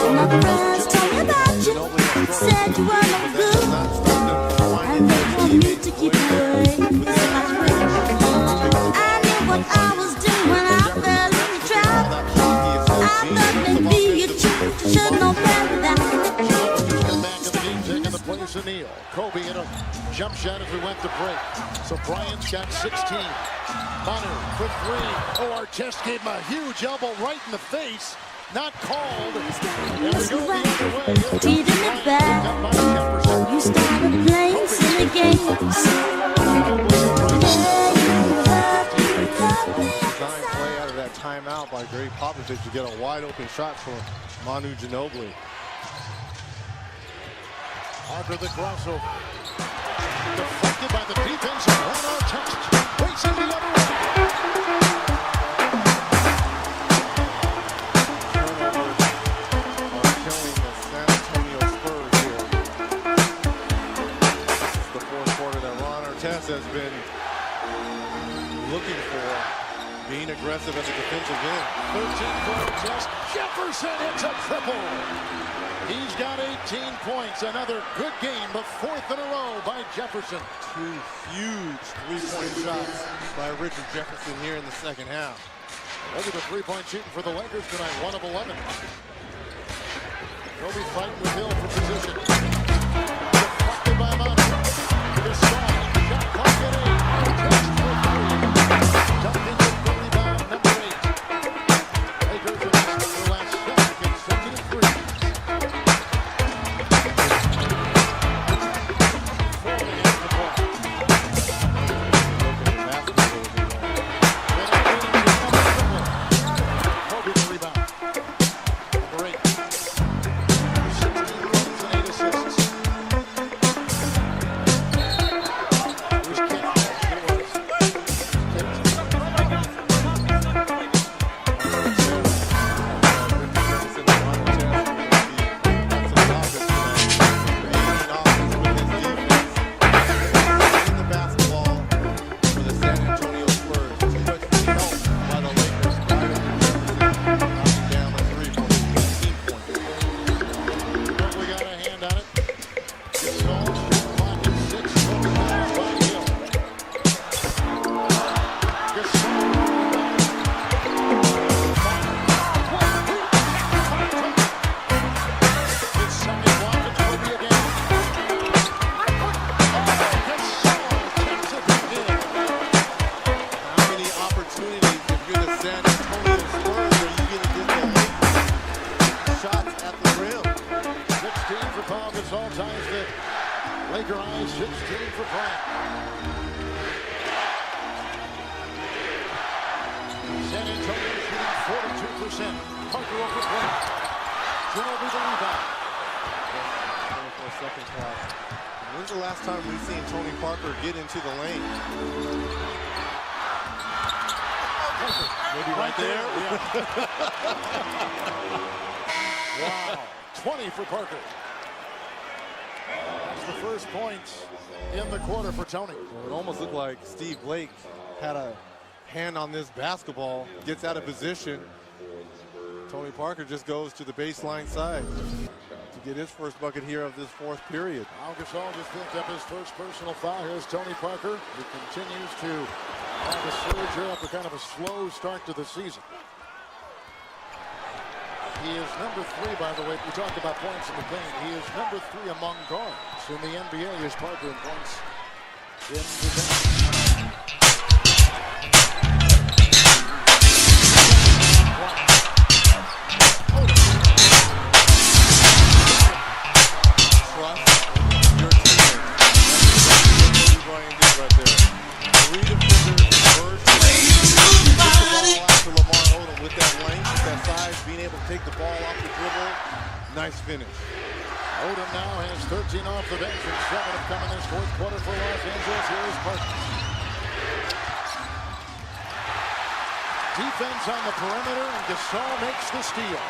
Speaker 4: My friends told me about you, said you were no good, and they told me to keep away. I knew what I was doing when I fell in the trap. I thought maybe you should know better than
Speaker 2: Back of the game, taking the place of Neal. Kobe in a jump shot as we went to break. So Bryant's got 16. Bonner for 3. Oh, Artest gave him a huge elbow right in the face. Not called. And we go the other way.
Speaker 4: treating me bad. You started playing silly games.
Speaker 1: Design play out of that timeout by Greg Popovich to get a wide open shot for Manu Ginobili.
Speaker 2: Parker the crossover. Deflected by the defense of Ron Artest. Racing the other way.
Speaker 1: Has been looking for being aggressive at the defensive end.
Speaker 2: 13-point test. Jefferson hits a triple. He's got 18 points. Another good game, but 4th in a row by Jefferson.
Speaker 1: 2 huge 3-point shots by Richard Jefferson here in the 2nd half.
Speaker 2: Look at the 3-point shooting for the Lakers tonight. 1 of 11. Kobe fighting with Hill for position. Deflected by Manu. Gasol. Shot clock at 8. Artest for 3. Duncan with the rebound, number 8. Lakers are missing their last 7 consecutive threes. 4 against the ball. Kobe the rebound. Number 8. 16 points and 8 assists. Laker eyes 16 for Bryant. San Antonio shooting 42%. Parker over Bryant. Ginobili the rebound.
Speaker 1: 24 seconds left. When's the last time we've seen Tony Parker get into the lane? Maybe right there.
Speaker 2: Yeah. Wow. 20 for Parker. That's the first points in the quarter for Tony.
Speaker 1: It almost looked like Steve Blake had a hand on this basketball, gets out of position. Tony Parker just goes to the baseline side to get his first bucket here of this fourth period.
Speaker 2: Al Gasol just picked up his first personal foul. Here's Tony Parker, who continues to have a surge here after kind of a slow start to the season. He is number 3, by the way. We talked about points in the paint. He is number 3 among guards in the NBA. Here's Parker in points in the paint.
Speaker 1: Bryant did right there. 3 defenders converged. Get the ball out to Lamar Odom with that length, with that size, being able to take the ball off the dribble. Nice finish.
Speaker 2: Odom now has 13 off the bench and 7 have come in this fourth quarter for Los Angeles. Here is Parker. Defense on the perimeter, and Gasol makes the steal.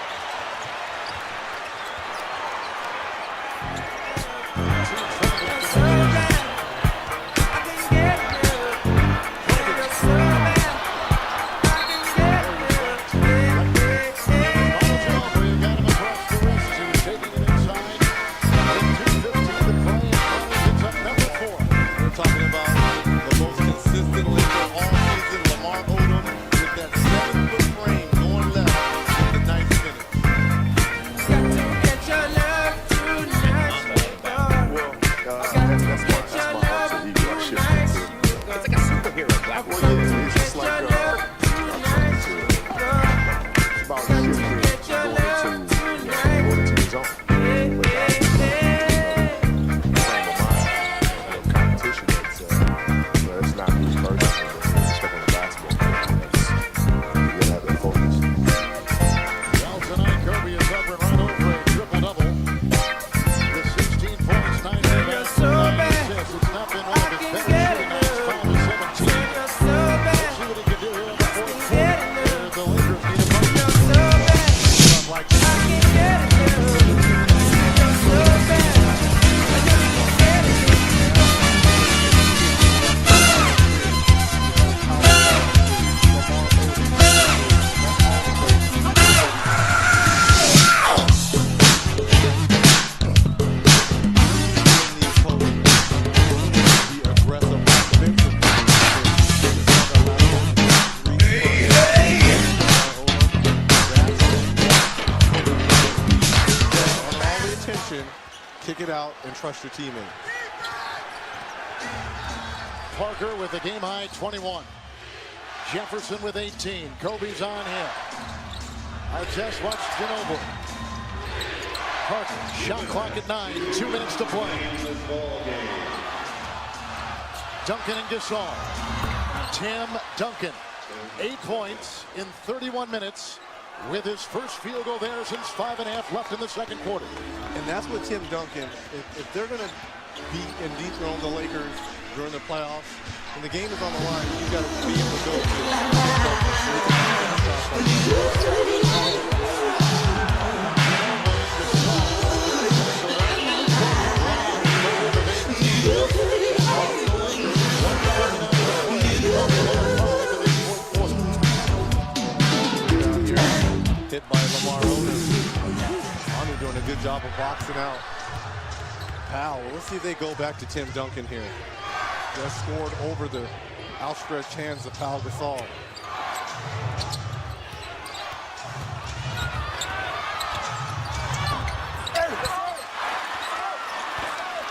Speaker 1: Kick it out and trust your teammates.
Speaker 2: Parker with a game-high 21. Jefferson with 18. Kobe's on him. Artest watched Ginobili. Parker, shot clock at 9. 2 minutes to play. Duncan and Gasol. Tim Duncan, 8 points in 31 minutes. With his first field goal there since 5.5 left in the second quarter.
Speaker 1: And that's what Tim Duncan, if they're going to beat and dethrone the Lakers during the playoffs, when the game is on the line, you've got to be able to go hit by Lamar Odom. Army doing a good job of boxing out Powell. Let's see if they go back to Tim Duncan here. Just scored over the outstretched hands of Pau Gasol.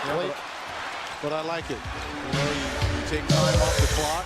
Speaker 1: Yeah, but I like it. You know, you take time off the clock.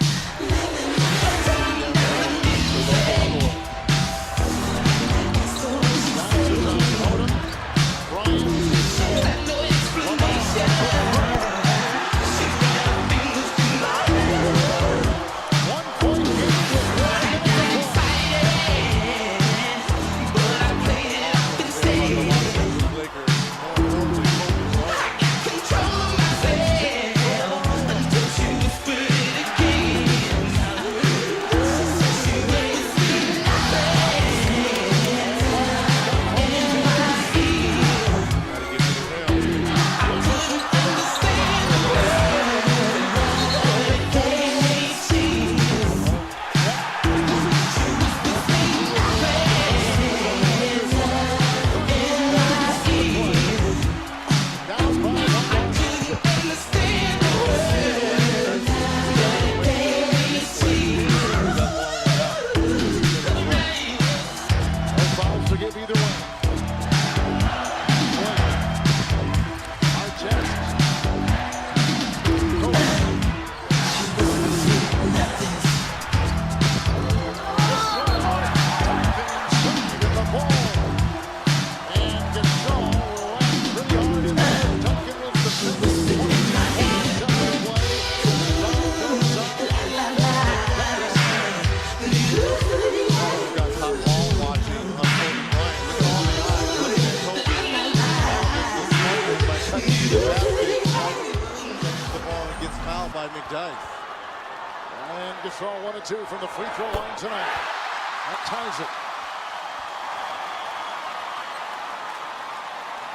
Speaker 2: the ball and gets fouled by McDyess. And Gasol 1 and 2 from the free throw line tonight. That ties it.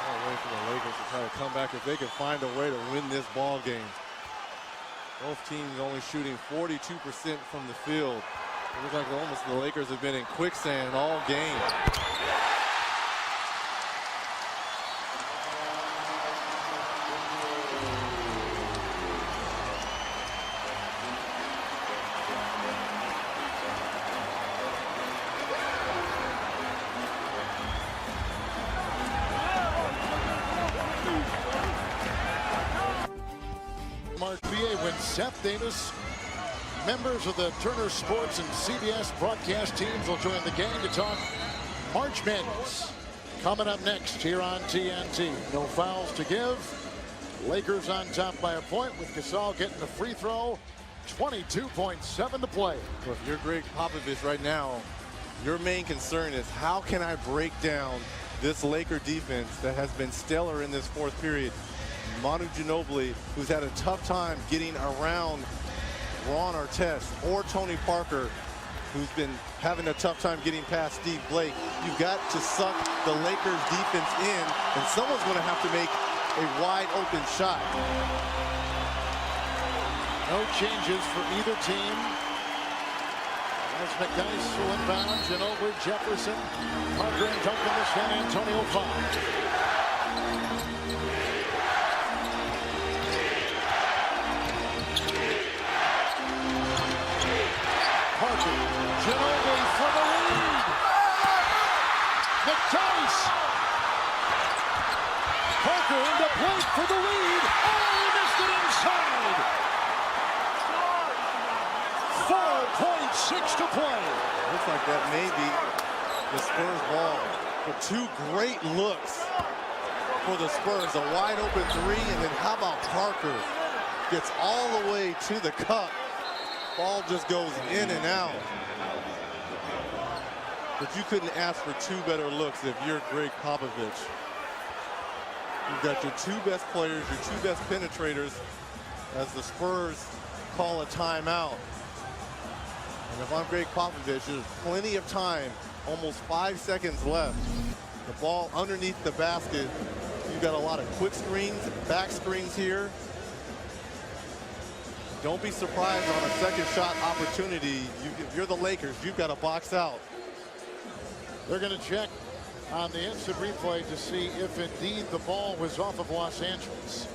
Speaker 1: I'll wait for the Lakers to try to come back if they can find a way to win this ball game. Both teams only shooting 42% from the field. It looks like almost the Lakers have been in quicksand all game.
Speaker 2: Mark BA when Seth Davis, members of the Turner Sports and CBS broadcast teams will join the gang to talk March Madness. Coming up next here on TNT. No fouls to give. Lakers on top by a point with Gasol getting the free throw. 22.7 to play.
Speaker 1: Well, if you're Greg Popovich right now, your main concern is how can I break down this Laker defense that has been stellar in this fourth period. Manu Ginobili, who's had a tough time getting around Ron Artest or Tony Parker, who's been having a tough time getting past Steve Blake. You've got to suck the Lakers defense in, and someone's going to have to make a wide open shot.
Speaker 2: No changes for either team. As McDyess will inbound, Ginobili, Jefferson, Parker, and Duncan, the San Antonio foul. Parker, Ginobili for the lead. McDyess. Parker into play for the lead. Oh, he missed it inside. 4.6 to play.
Speaker 1: Looks like that may be the Spurs ball. But two great looks for the Spurs. A wide open three, and then how about Parker? Gets all the way to the cup. Ball just goes in and out. But you couldn't ask for two better looks if you're Greg Popovich. You've got your two best players, your two best penetrators, as the Spurs call a timeout. And if I'm Greg Popovich, there's plenty of time, almost 5 seconds left. The ball underneath the basket. You've got a lot of quick screens, back screens here. Don't be surprised on a second shot opportunity. If you're the Lakers, you've got to box out.
Speaker 2: They're going to check on the instant replay to see if indeed the ball was off of Los Angeles.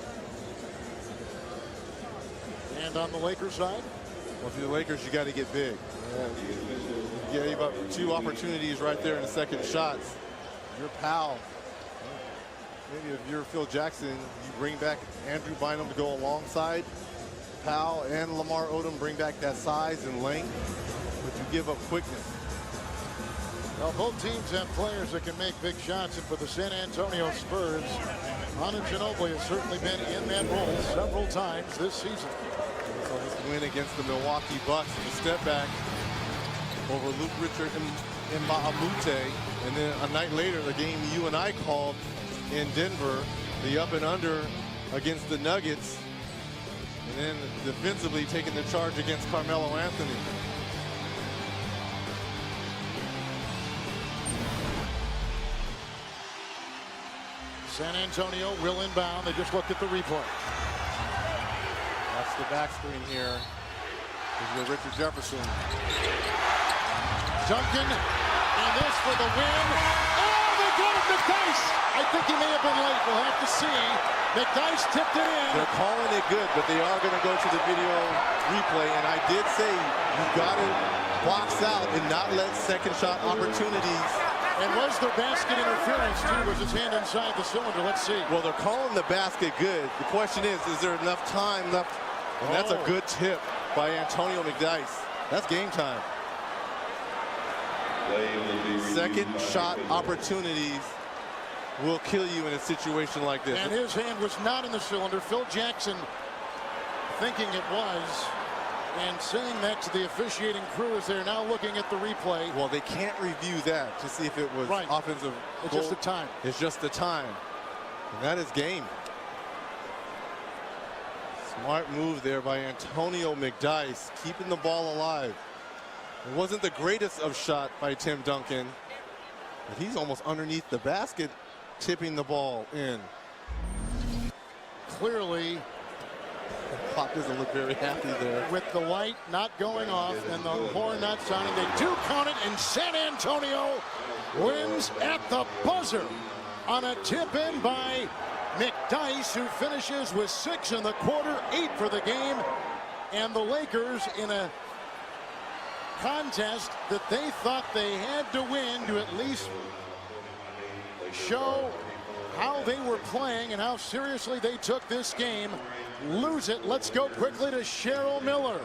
Speaker 2: And on the Lakers side?
Speaker 1: Well, if you're the Lakers, you got to get big. Yeah, you've got two opportunities right there in the second shots. Your pal. Maybe if you're Phil Jackson, you bring back Andrew Bynum to go alongside. Powell and Lamar Odom bring back that size and length, but you give up quickness.
Speaker 2: Well, both teams have players that can make big shots, and for the San Antonio Spurs, Manu Ginobili has certainly been in that role several times this season.
Speaker 1: So this win against the Milwaukee Bucks, a step back over Luke Richard and Mbamute, and then a night later, the game you and I called in Denver, the up and under against the Nuggets. And then defensively taking the charge against Carmelo Anthony.
Speaker 2: San Antonio will inbound. They just looked at the replay.
Speaker 1: That's the back screen here. Here's Richard Jefferson.
Speaker 2: Duncan, and this for the win. Oh, they got it, McDyess. I think he may have been late. We'll have to see. McDyess tipped it in.
Speaker 1: They're calling it good, but they are going to go to the video replay. And I did say you've got to box out and not let second shot opportunities.
Speaker 2: And was there basket interference, too? Was his hand inside the cylinder? Let's see.
Speaker 1: Well, they're calling the basket good. The question is there enough time left? And that's a good tip by Antonio McDyess. That's game time. Second shot opportunities will kill you in a situation like this.
Speaker 2: And his hand was not in the cylinder. Phil Jackson thinking it was, and saying that to the officiating crew as they're now looking at the replay.
Speaker 1: Well, they can't review that to see if it was offensive.
Speaker 2: It's just the time.
Speaker 1: It's just the time. And that is game. Smart move there by Antonio McDyess, keeping the ball alive. It wasn't the greatest of shot by Tim Duncan, but he's almost underneath the basket, tipping the ball in.
Speaker 2: Clearly,
Speaker 1: Pop doesn't look very happy there.
Speaker 2: with the light not going off and the horn not sounding, they do count it, and San Antonio wins at the buzzer on a tip-in by McDyess, who finishes with 6 in the quarter, 8 for the game. And the Lakers, in a contest that they thought they had to win to at least show how they were playing and how seriously they took this game, lose it. Let's go quickly to Cheryl Miller.